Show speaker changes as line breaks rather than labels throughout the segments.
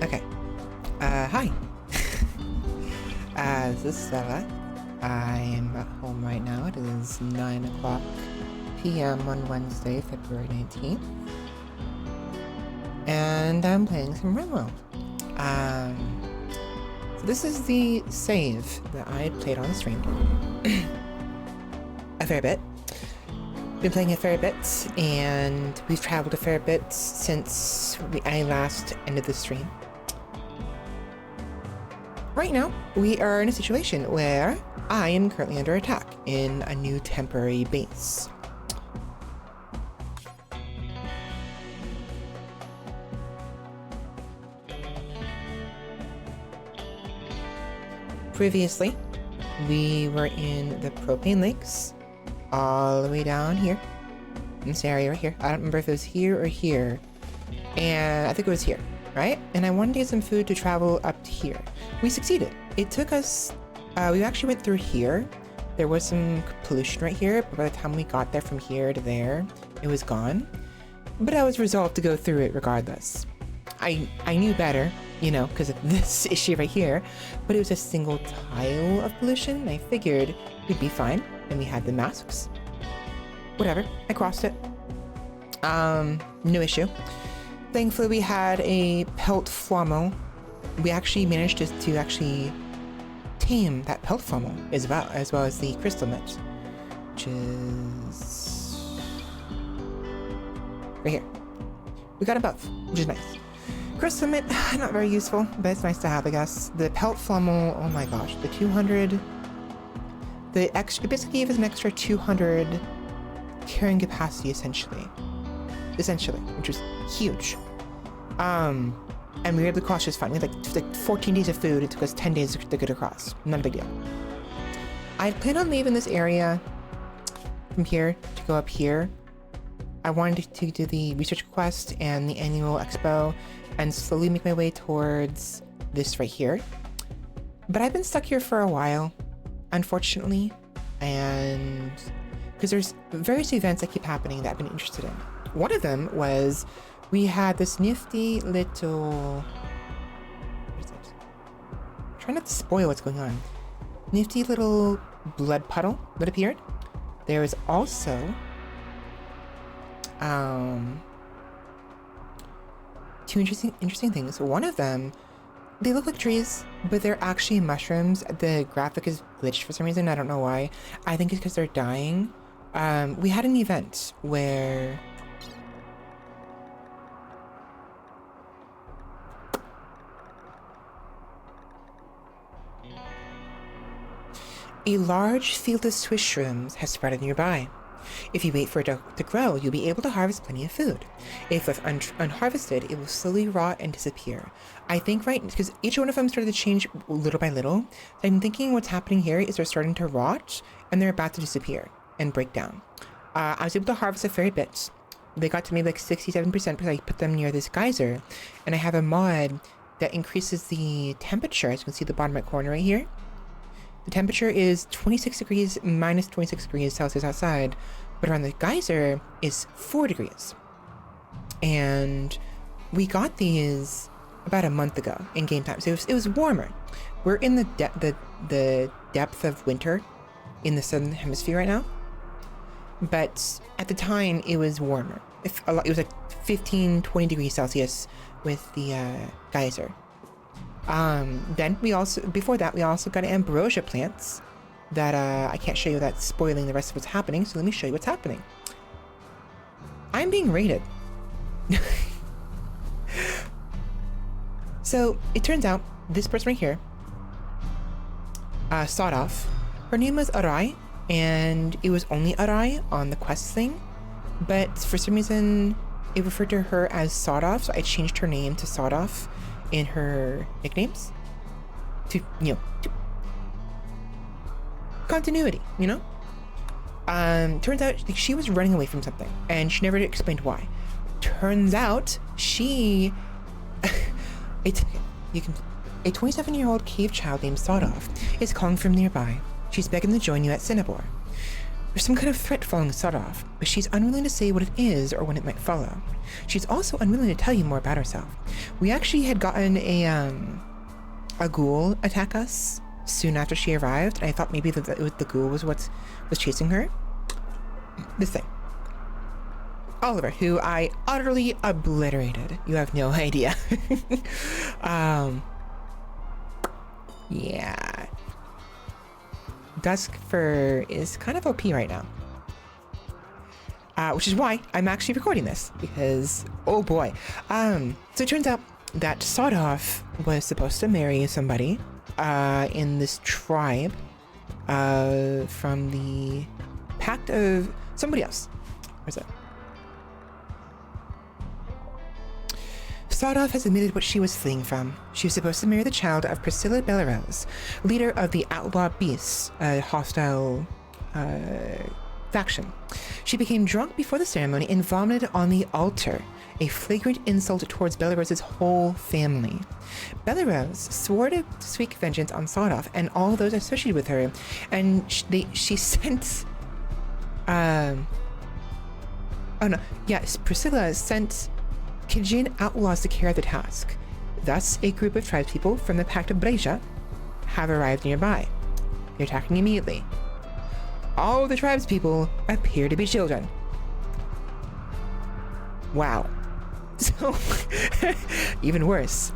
Okay. Hi. This is Svela. I am at home right now. It is 9 o'clock p.m. on Wednesday, February 19th. And I'm playing some Rimworld. So this is the save that I played on the stream. A fair bit. Been playing a fair bit, and we've traveled a fair bit since I last ended the stream. Right now, we are in a situation where I am currently under attack in a new temporary base. Previously, we were in the propane lakes, all the way down here, in this area right here. I don't remember if it was here or here, and I think it was here, right? And I wanted to get some food to travel up to here. We succeeded. It took us, we actually went through here. There was some pollution right here, but by the time we got there from here to there, it was gone. But I was resolved to go through it regardless. I knew better, you know, because of this issue right here, but it was a single tile of pollution, and I figured we'd be fine, and we had the masks. Whatever, I crossed it. No issue. Thankfully, we had a pelt flammo. We actually managed to actually tame that pelt flammo as well as the crystal mitch, which is right here. We got them both, which is nice. Crystal mint, not very useful, but it's nice to have, I guess. The pelt flammo, oh my gosh, the 200, the extra, it basically gave us an extra 200 carrying capacity, essentially, which was huge. And we were able to cross just fine. We had like 14 days of food. It took us 10 days to get across. Not a big deal. I plan on leaving this area from here to go up here. I wanted to do the research quest and the annual expo and slowly make my way towards this right here. But I've been stuck here for a while, unfortunately, and because there's various events that keep happening that I've been interested in. One of them was we had this nifty little, what is it? I'm trying not to spoil what's going on. Nifty little blood puddle that appeared. There was also two interesting things. One of them, they look like trees, but they're actually mushrooms. The graphic is glitched for some reason. I don't know why. I think it's because they're dying. We had an event where a large field of Swiss shrooms has sprouted nearby. If you wait for it to grow, you'll be able to harvest plenty of food. If left unharvested, it will slowly rot and disappear. I think because each one of them started to change little by little, so I'm thinking what's happening here is they're starting to rot and they're about to disappear and break down. I was able to harvest a fair bit. They got to maybe like 67% because I put them near this geyser, and I have a mod that increases the temperature. As you can see the bottom right corner right here. The temperature is 26 degrees minus 26 degrees Celsius outside, but around the geyser is 4 degrees. And we got these about a month ago in game time, so it was warmer. We're in the depth of winter in the southern hemisphere right now, but at the time it was warmer. It was like 15-20 degrees Celsius with the geyser. Then before that we also got ambrosia plants that I can't show you, that's spoiling the rest of what's happening, so let me show you what's happening. I'm being raided. So it turns out this person right here, sawed off. Her name was Arai, and it was only Arai on the quest thing, but for some reason it referred to her as Sawed Off, so I changed her name to Sawed Off in her nicknames to, you know, to continuity, you know? Turns out she was running away from something and she never explained why. Turns out she a 27-year-old cave child named Sawed Off is calling from nearby. She's begging to join you at Cinnabor. There's some kind of threat following Sawed Off, but she's unwilling to say what it is or when it might follow. She's also unwilling to tell you more about herself. We actually had gotten a ghoul attack us soon after she arrived, and I thought maybe the ghoul was what was chasing her. This thing. Oliver, who I utterly obliterated. You have no idea. Yeah. Duskfur is kind of OP right now. Which is why I'm actually recording this, because, oh boy. So it turns out that Sawdoff was supposed to marry somebody in this tribe from the pact of somebody else. Where's that? Sawdoff has admitted what she was fleeing from. She was supposed to marry the child of Prisera Bellerose, leader of the Outlaw Beasts, a hostile faction. She became drunk before the ceremony and vomited on the altar, a flagrant insult towards Bellerose's whole family. Bellerose swore to seek vengeance on Sawdoff and all those associated with her, and she sent... Priscilla sent Kijin outlaws to carry out the task. Thus, a group of tribespeople from the Pact of Breja have arrived nearby. They're attacking immediately. All the tribespeople appear to be children. Wow. So, even worse.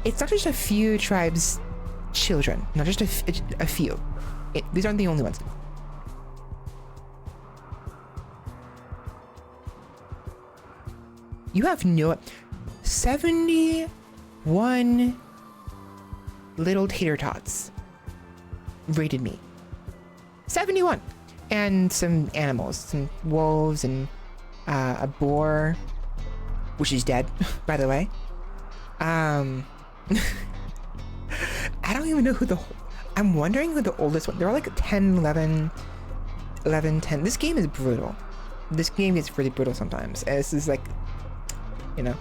It's not just a few tribes' children, not just a few. These aren't the only ones. You have no... 71 little tater tots raided me. 71! And some animals, some wolves and a boar, which is dead, by the way. I don't even know who the... I'm wondering who the oldest one... They're all like 10, 11, 10. This game is brutal. This game is really brutal sometimes. This is like... You know,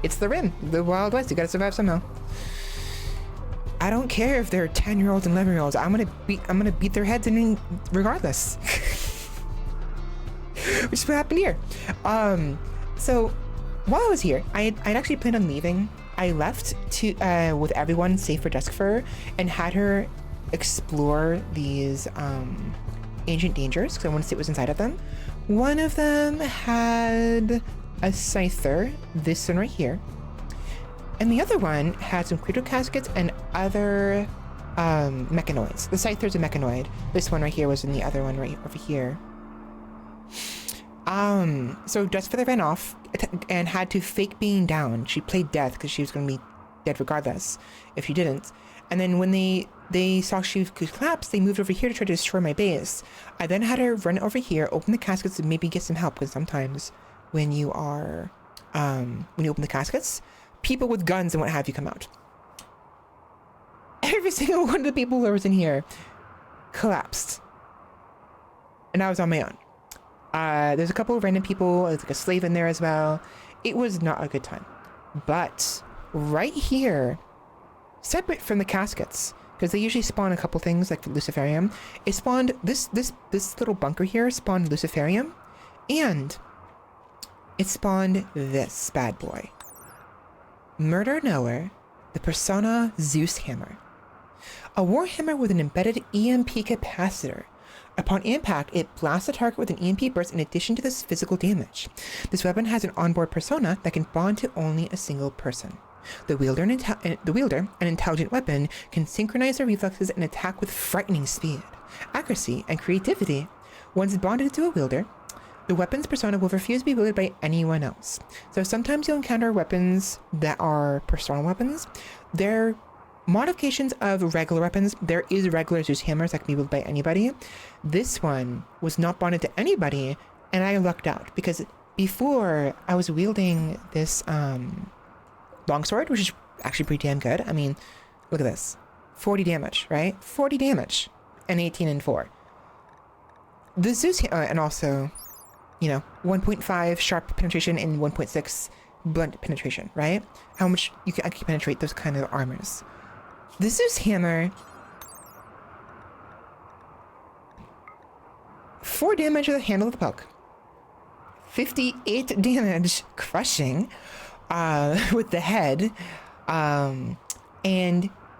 it's the Rim, the Wild West. You gotta survive somehow. I don't care if they're 10-year-olds and 11-year-olds. I'm gonna beat their heads in regardless. Which is what happened here. So while I was here, I'd actually planned on leaving. I left to with everyone save for Duskfur and had her explore these ancient dangers because I wanted to see what was inside of them. One of them had a scyther, this one right here, and the other one had some cradle caskets and other mechanoids. The scyther's a mechanoid. This one right here was in the other one right over here. So Duskfeather ran off and had to fake being down. She played death because she was going to be dead regardless if she didn't. And then when they saw she could collapse, they moved over here to try to destroy my base. I then had her run over here, open the caskets, and maybe get some help, because sometimes when you are, when you open the caskets, people with guns and what have you come out. Every single one of the people that was in here collapsed. And I was on my own. There's a couple of random people, there's like a slave in there as well. It was not a good time. But right here, separate from the caskets, because they usually spawn a couple things like Luciferium, it spawned this little bunker here spawned Luciferium, and it spawned this bad boy. Murder Knower, the Persona Zeus Hammer. A warhammer with an embedded EMP capacitor. Upon impact, it blasts the target with an EMP burst in addition to this physical damage. This weapon has an onboard persona that can bond to only a single person. The wielder, an intelligent weapon, can synchronize their reflexes and attack with frightening speed, accuracy, and creativity. Once bonded to a wielder, the weapon's persona will refuse to be wielded by anyone else. So sometimes you'll encounter weapons that are persona weapons. They're modifications of regular weapons. There is regular Zeus hammers that can be wielded by anybody. This one was not bonded to anybody, and I lucked out because before I was wielding this longsword, which is actually pretty damn good. I mean, look at this. 40 damage, right? 40 damage and 18 and 4. The Zeus, and also, you know, 1.5 sharp penetration and 1.6 blunt penetration, right? How much you can actually penetrate those kind of armors. The Zeus hammer, 4 damage with the handle of the poke, 58 damage crushing, with the head, and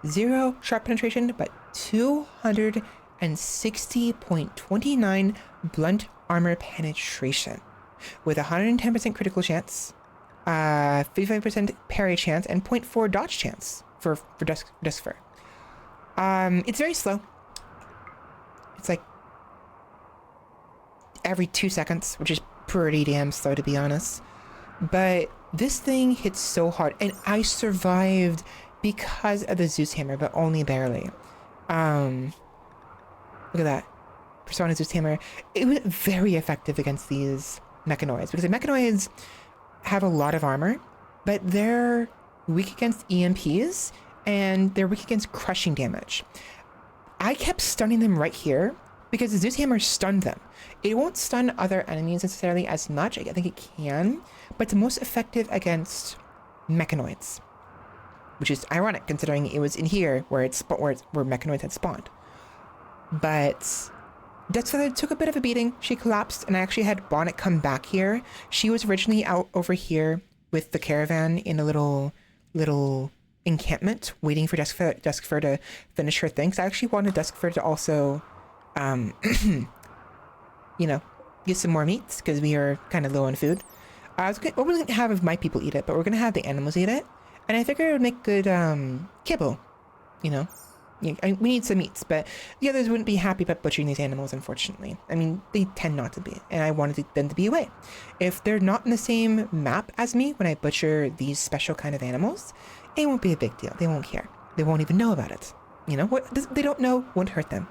0 sharp penetration, but 260.29 blunt armor penetration, with 110% critical chance, 55% parry chance, and 0.4 dodge chance for Duskfur. It's very slow. It's like every 2 seconds, which is pretty damn slow, to be honest. But this thing hits so hard, and I survived because of the Zeus hammer, but only barely. Look at that. Persona Zeus hammer. It was very effective against these mechanoids, because the mechanoids have a lot of armor, but they're weak against EMPs, and they're weak against crushing damage. I kept stunning them right here, because the Zeus hammer stunned them. It won't stun other enemies necessarily as much. I think it can, but it's most effective against mechanoids, which is ironic considering it was in here where where mechanoids had spawned. But Duskfeather took a bit of a beating. She collapsed, and I actually had Bonnet come back here. She was originally out over here with the caravan in a little encampment, waiting for Duskfur to finish her thing. 'Cause I actually wanted Duskfur to also, you know, get some more meats, because we are kind of low on food. I was going to have my people eat it, but we're going to have the animals eat it. And I figured it would make good kibble, you know. We need some meats, but the others wouldn't be happy about butchering these animals, unfortunately. I mean, they tend not to be, and I wanted them to be away. If they're not in the same map as me when I butcher these special kind of animals, it won't be a big deal. They won't care. They won't even know about it. You know, what they don't know won't hurt them.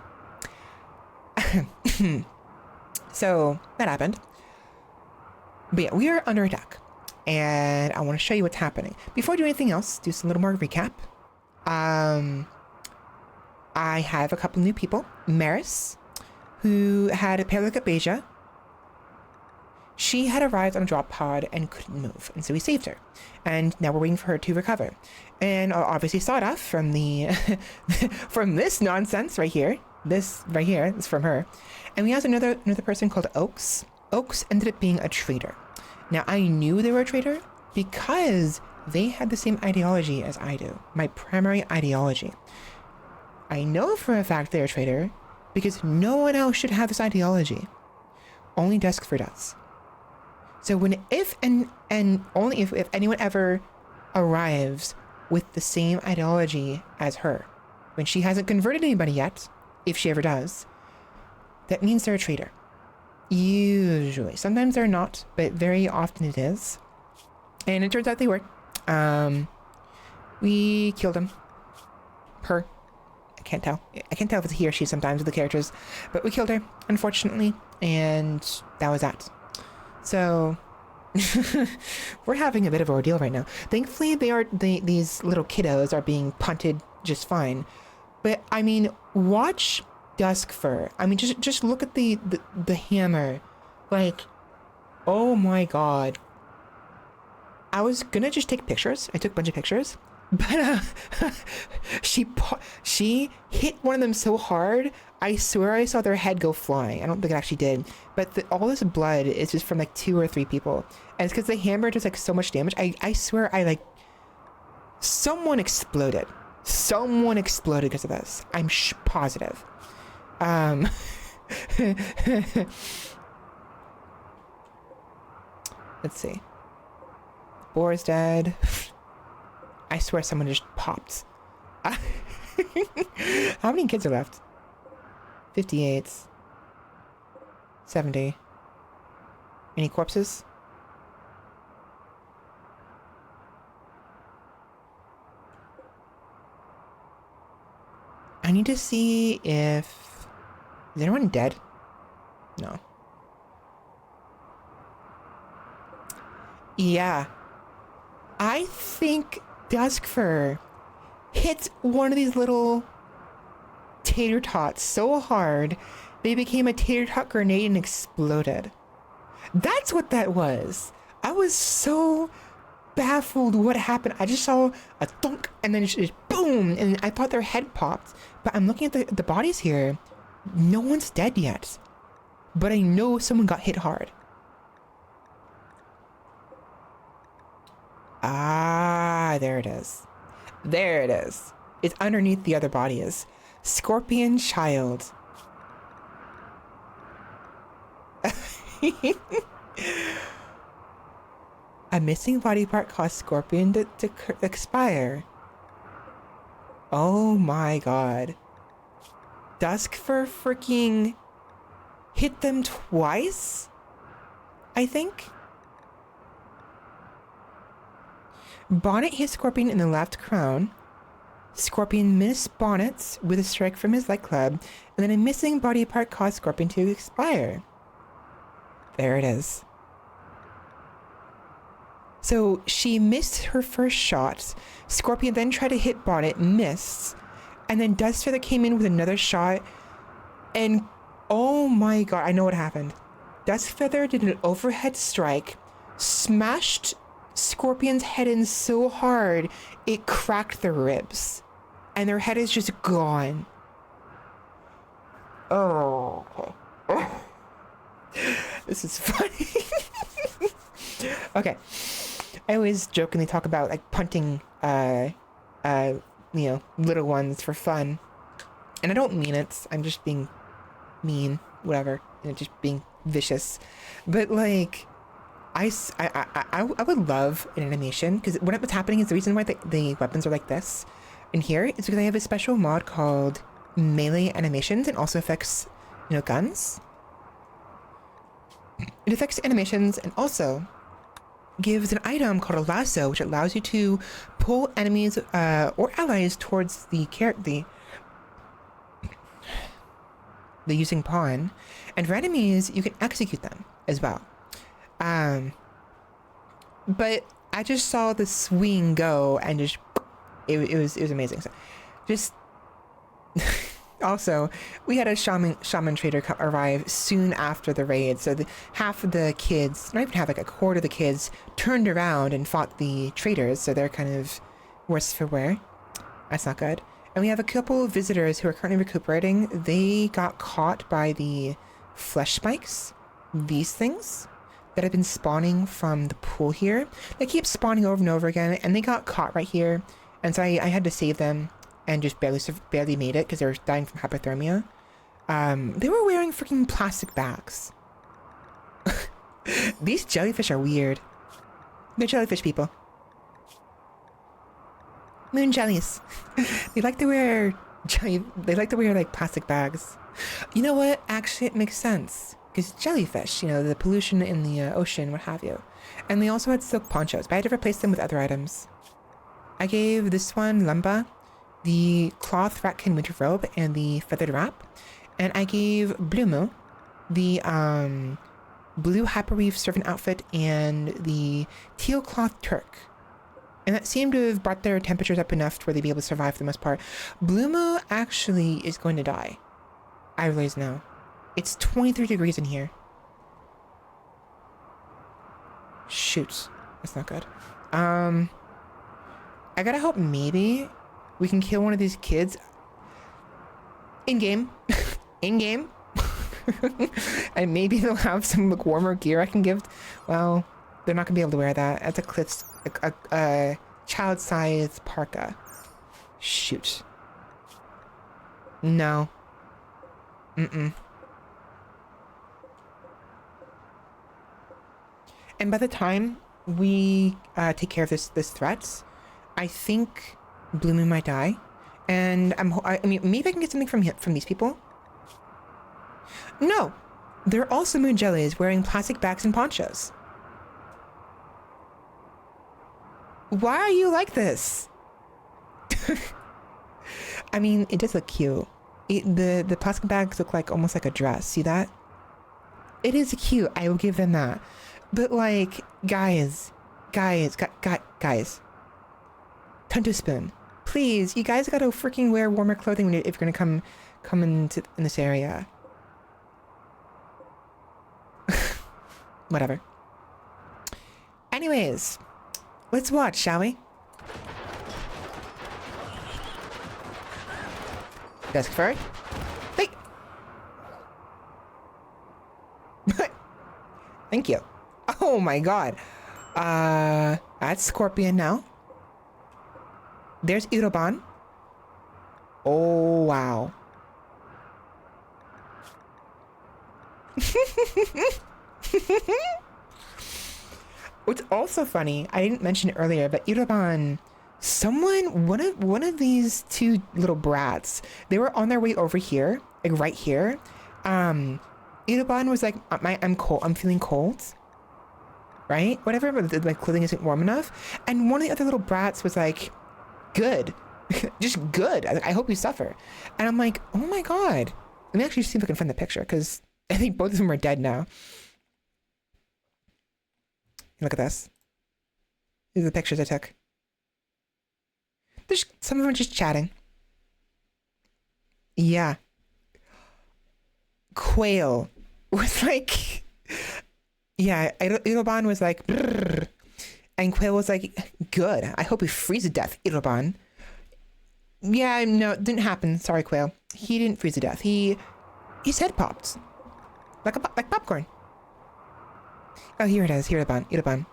So that happened. But yeah, we are under attack, and I want to show you what's happening. Before I do anything else, do some little more recap. I have a couple new people. Maris, who had a Paralakabeja. She had arrived on a drop pod and couldn't move, and so we saved her. And now we're waiting for her to recover. And obviously Sawduff from the from this nonsense right here. This right here is from her. And we have another person called Oaks. Oaks ended up being a traitor. Now, I knew they were a traitor because they had the same ideology as I do. My primary ideology. I know for a fact they're a traitor because no one else should have this ideology. Only Duskfur does. So if anyone ever arrives with the same ideology as her, when she hasn't converted anybody yet, if she ever does, that means they're a traitor. Usually. Sometimes they're not, but very often it is. And it turns out they were. We killed him. Her. I can't tell. I can't tell if it's he or she sometimes with the characters. But we killed her, unfortunately. And that was that. So we're having a bit of an ordeal right now. Thankfully, these little kiddos are being punted just fine. But I mean, watch Duskfur. I mean, just look at the hammer. Like, oh my god. I was gonna just take pictures. I took a bunch of pictures. But she hit one of them so hard, I swear I saw their head go flying. I don't think it actually did. But all this blood is just from like 2 or 3 people. And it's because the hammer does like so much damage. I swear someone exploded. Someone exploded because of this. I'm positive. Let's see. Boar is dead. I swear someone just popped. How many kids are left? 58. 70. Any corpses? I need to see if... Is anyone dead? No. Yeah. I think Duskfur hit one of these little tater tots so hard they became a tater tot grenade and exploded. That's what that was. I was so baffled what happened. I just saw a thunk and then just boom, and I thought their head popped. But I'm looking at the bodies here. No one's dead yet. But I know someone got hit hard. Ah, there it is. There it is. It's underneath the other bodies. Scorpion child. A missing body part caused Scorpion to expire. Oh my god. Duskfur freaking hit them twice? I think? Bonnet hit Scorpion in the left crown. Scorpion missed Bonnets with a strike from his leg club, and then a missing body part caused Scorpion to expire. There it is. So she missed her first shot. Scorpion then tried to hit Bonnet, missed, and then Dustfeather came in with another shot, and oh my god, I know what happened. Dustfeather did an overhead strike, smashed Scorpion's head in so hard it cracked their ribs, and their head is just gone. Oh, okay. This is funny. Okay. I always jokingly talk about like punting little ones for fun. And I don't mean it. I'm just being mean, whatever. Just being vicious. But like I would love an animation, because what's happening is the reason why the weapons are like this in here is because I have a special mod called melee animations, and also affects, guns. It affects animations and also gives an item called a lasso, which allows you to pull enemies or allies towards the using pawn, and for enemies you can execute them as well. But I just saw the swing go, and just it was amazing. So just also, we had a shaman trader arrive soon after the raid, so half of the kids, not even half, like a quarter of the kids, turned around and fought the traders, so they're kind of worse for wear. That's not good. And we have a couple of visitors who are currently recuperating. They got caught by the flesh spikes, these things that have been spawning from the pool here. They keep spawning over and over again, and they got caught right here, and so I had to save them. And just barely made it because they were dying from hypothermia. They were wearing freaking plastic bags. These jellyfish are weird. They're jellyfish people. Moon jellies. They like to wear like plastic bags. You know what? Actually, it makes sense, because jellyfish, the pollution in the ocean, what have you. And they also had silk ponchos, but I had to replace them with other items. I gave this one Lumba the cloth ratkin winter robe and the feathered wrap, and I gave Blumo the blue hyperweave servant outfit and the teal cloth turk, and that seemed to have brought their temperatures up enough to where they'd be able to survive for the most part. Blumo actually is going to die. I realize now. It's 23 degrees in here. Shoot, that's not good. I gotta hope maybe we can kill one of these kids in game. In game. And maybe they'll have some like warmer gear I can give. Well, they're not gonna be able to wear that. That's a child-sized parka. Shoot. No. And by the time we take care of this threat, I think Blue Moon might die, and I mean, maybe I can get something from these people. No, they're also moon jellies wearing plastic bags and ponchos. Why are you like this? I mean, it does look cute. The plastic bags look like almost like a dress. See that? It is cute. I will give them that. But like, guys, Tunto Spoon, please, you guys gotta freaking wear warmer clothing if you're gonna come in this area. Whatever. Anyways, let's watch, shall we? Desk fur. Hey. Thank you. Oh my god. That's Scorpion now. There's Iroban. Oh, wow. What's also funny, I didn't mention it earlier, but Iroban, one of these two little brats, they were on their way over here, like right here. Iroban was like, I'm cold, I'm feeling cold, right? Whatever, but my clothing isn't warm enough. And one of the other little brats was like, good, just good. I hope you suffer. And I'm like, oh my God. Let me actually see if I can find the picture, because I think both of them are dead now. Look at this. These are the pictures I took. There's some of them just chatting. Yeah. Quail was like, yeah, Iroban was like, brrr. And Quail was like, good. I hope he freezes to death, Iroban. Yeah, no, it didn't happen. Sorry, Quail. He didn't freeze to death. His head popped. Like popcorn. Oh, here it is. Here, Iroban.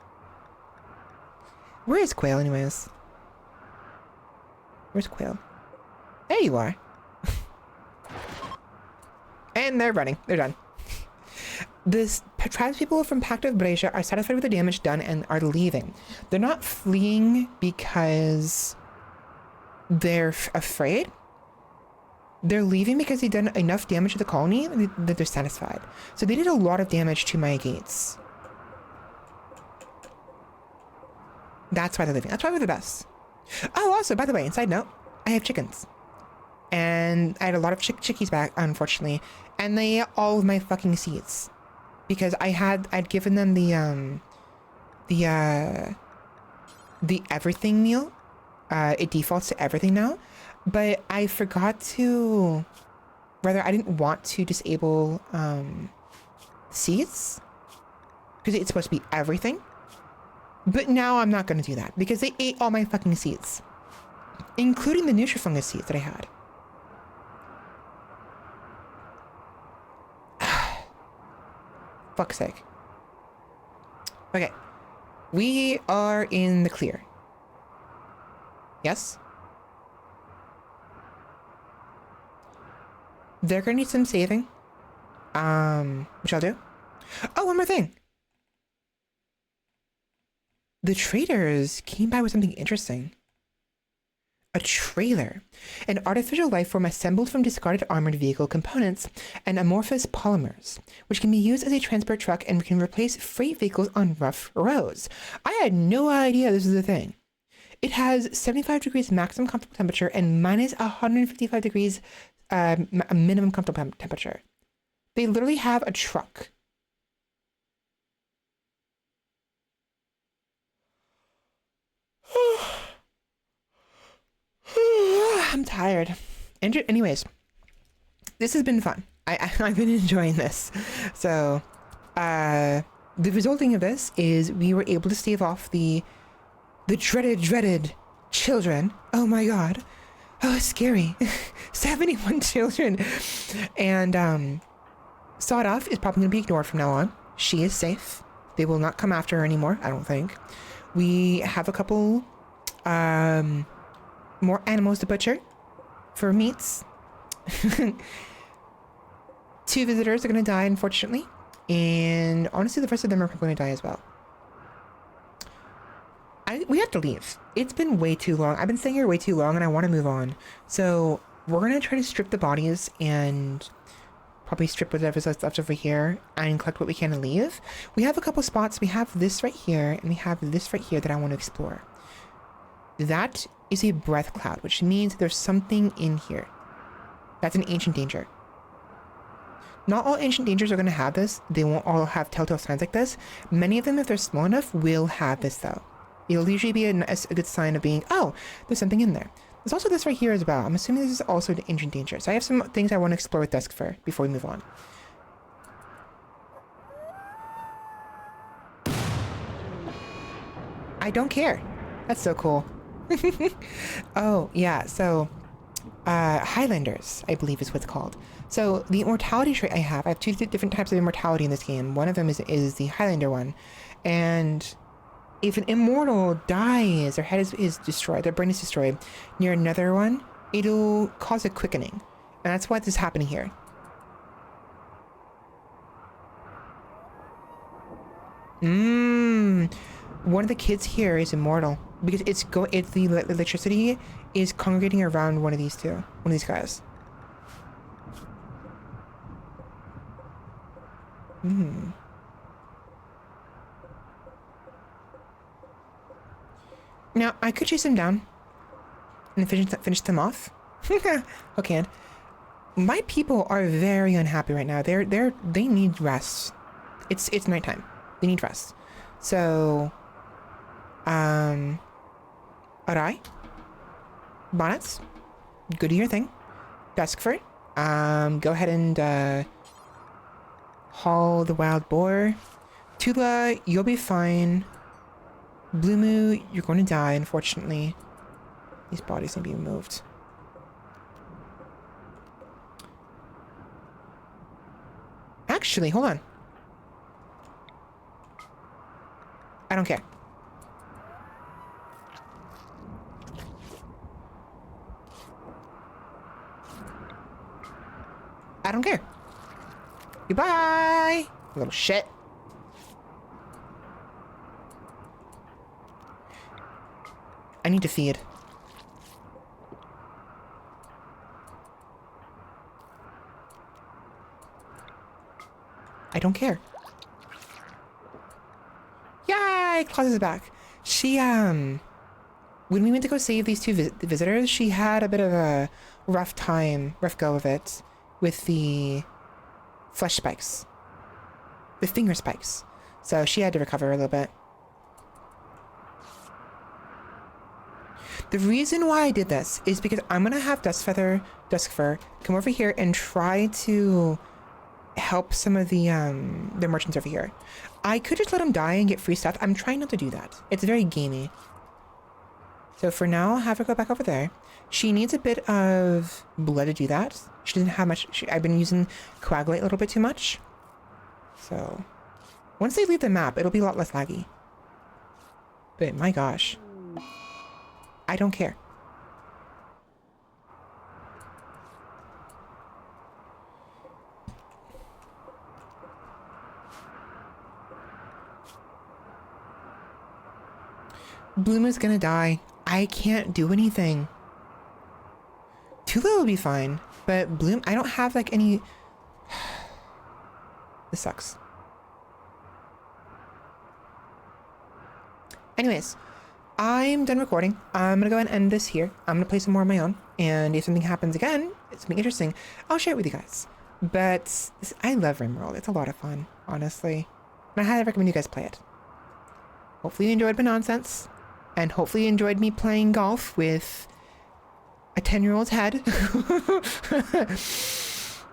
Where is Quail, anyways? Where's Quail? There you are. And they're running. They're done. This tribespeople from Pact of Prisera are satisfied with the damage done and are leaving. They're not fleeing because they're afraid. They're leaving because they've done enough damage to the colony that they're satisfied. So they did a lot of damage to my gates. That's why they're leaving. That's why we're the best. Oh, also, by the way, side note, I have chickens. And I had a lot of chickies back, unfortunately. And they ate all of my fucking seeds. Because I'd given them the everything meal. It defaults to everything now. But I forgot to, rather I didn't want to disable seeds. Because it's supposed to be everything. But now I'm not going to do that. Because they ate all my fucking seeds. Including the Nutrifungus seeds that I had. Fuck's sake. Okay. We are in the clear. Yes? They're gonna need some saving. Which I'll do. Oh, one more thing. The traders came by with something interesting. A trailer, an artificial life form assembled from discarded armored vehicle components and amorphous polymers, which can be used as a transport truck and can replace freight vehicles on rough roads. I had no idea this was a thing. It has 75 degrees maximum comfortable temperature and minus 155 degrees minimum comfortable temperature. They literally have a truck. I'm tired. Anyways, this has been fun. I've been enjoying this. So, the resulting of this is we were able to stave off the dreaded children. Oh my God. Oh, it's scary. 71 children. And, Sawed Off is probably going to be ignored from now on. She is safe. They will not come after her anymore, I don't think. We have a couple, more animals to butcher for meats. 2 visitors are going to die, unfortunately. And honestly, the rest of them are going to die as well. We have to leave. It's been way too long. I've been staying here way too long and I want to move on. So we're going to try to strip the bodies and probably strip whatever's left over here and collect what we can and leave. We have a couple spots. We have this right here and we have this right here that I want to explore. That is a breath cloud, which means there's something in here. That's an ancient danger. Not all ancient dangers are going to have this. They won't all have telltale signs like this. Many of them, if they're small enough, will have this though. It'll usually be a good sign of being, oh, there's something in there. There's also this right here as well. I'm assuming this is also an ancient danger. So I have some things I want to explore with Duskfur before we move on. I don't care. That's so cool. Oh, yeah. So, Highlanders, I believe is what's called. So the immortality trait I have 2 different types of immortality in this game. One of them is the Highlander one. And If an immortal dies, their head is destroyed, their brain is destroyed near another one, it'll cause a quickening. And that's what is happening here. One of the kids here is immortal because the electricity is congregating around one of these guys. Now I could chase them down and finish them off. Okay. My people are very unhappy right now. They need rest. It's nighttime. They need rest. So, alright. Bonnets, go do your thing. Duskford, go ahead and haul the wild boar. Tula, you'll be fine. Blue Moo, you're going to die, unfortunately. These bodies need to be removed. Actually, hold on. I don't care. I don't care. Goodbye, little shit. I need to feed. I don't care. Yay! Claus is back. She, when we went to go save these two visitors, she had a bit of a rough go of it with the flesh spikes. The finger spikes. So she had to recover a little bit. The reason why I did this is because I'm gonna have Duskfur come over here and try to help some of the merchants over here. I could just let them die and get free stuff. I'm trying not to do that. It's very gamey. So for now, I'll have her go back over there. She needs a bit of blood to do that. She doesn't have much. I've been using coagulate a little bit too much. So once they leave the map, it'll be a lot less laggy. But my gosh. I don't care. Bloom is gonna die. I can't do anything. Tula will be fine, but Bloom, I don't have like any... This sucks. Anyways, I'm done recording. I'm gonna go ahead and end this here. I'm gonna play some more on my own, and if something happens again, it's something interesting, I'll share it with you guys. But I love Rimworld. It's a lot of fun, honestly. And I highly recommend you guys play it. Hopefully you enjoyed my nonsense, and hopefully you enjoyed me playing golf with a 10-year-old's head.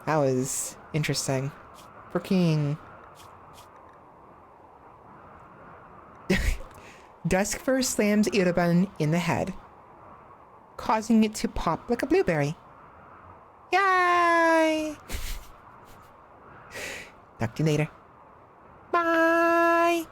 That was interesting. Freaking... Duskfur slams Irabun in the head, causing it to pop like a blueberry. Yay! Talk to you later. Bye!